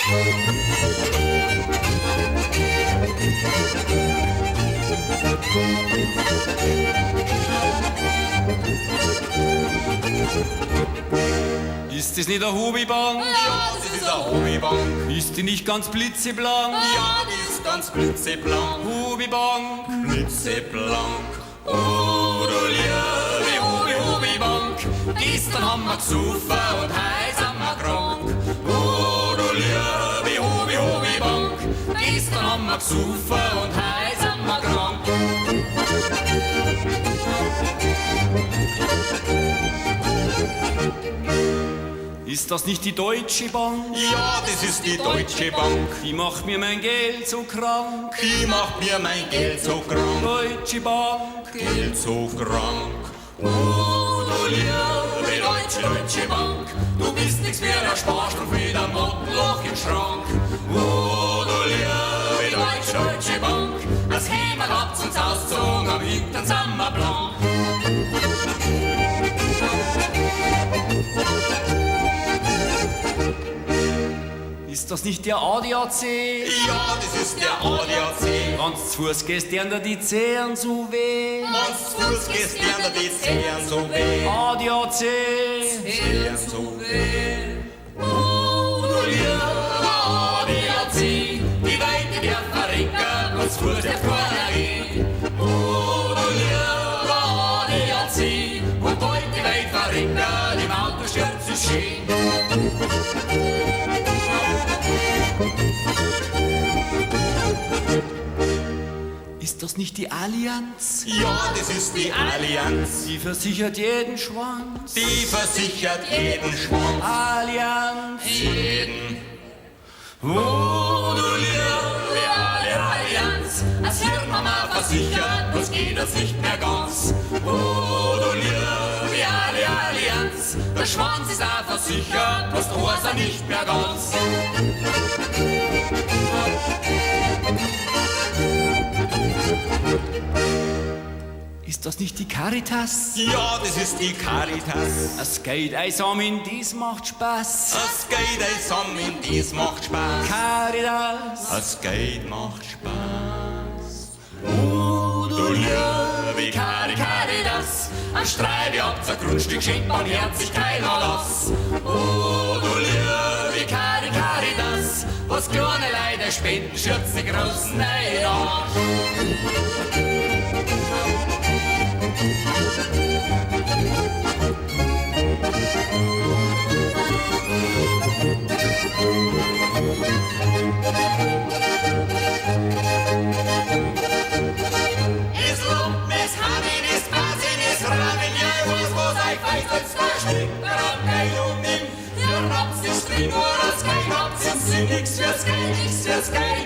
Ist das nicht eine Hobbybank? Ja, das ist eine Hobbybank. Ist die nicht ganz blitzeblank? Ja, die ist ganz blitzeblank. Hobbybank. Blitzeblank. Oh, du liebe Hobbybank. Gestern haben wir gesoffen und heute sind wir krank. Oh, du liebe Hobbybank. Gestern haben wir gesoffen und heute sind wir krank. Ist das nicht die Deutsche Bank? Ja, das ist die Deutsche Bank. Die macht mir mein Geld so krank. Die macht mir mein Geld so krank. Deutsche Bank. Geld so krank. Oh, du liebe Deutsche Bank. Du bist nix mehr der Sparstroph wie der Mottenloch im Schrank. Oh, du liebe Deutsche Bank. Das Hämmer hat's uns ausgezogen, am Hintern sind wir blank. Ist das nicht der ADAC? Ja, das ist der ADAC. Ganz zu Fuß gehst dir die Zehen so weh. Ganz zu Fuß gehst dir die Zehen so weh. ADAC. Zehen so weh. Oh, du lieber ADAC. Die Weite der Verrecker, ganz zu Fuß der vorne gehen. Oh, du lieber ADAC. Und heute die Weite Verrecker, im Auto stürzt sich schön. Ist das nicht die Allianz? Ja, das ist die Allianz. Die versichert jeden Schwanz. Die versichert jeden Schwanz. Allianz. Jeden. Oh, du liebe Allianz. Das Hirn haben wir versichert, uns geht das nicht mehr ganz. Oh, du liebe Allianz. Der Schwanz ist auch versichert, was die Hose nicht mehr ganz. Ist das nicht die Caritas? Ja, das ist die Caritas. Es geht einsam in dies macht Spaß. Es geht einsam, dies macht Spaß. Caritas. Es geht macht Spaß. Oh, du liebe Caritas. Ein Streib ab, ein Grundstück schenkt man herzlich keiner lass. Oh, du liebe Caritas. Was kleine Leute spenden, schürzt die großen nein Arsch. Es lumpen, es hageln, es blasen, es rammeln, ja, was euch weiß, als versteckt daran kein Unnimm. Ihr habt es drin, nur das Geld, habt es nix fürs Geld,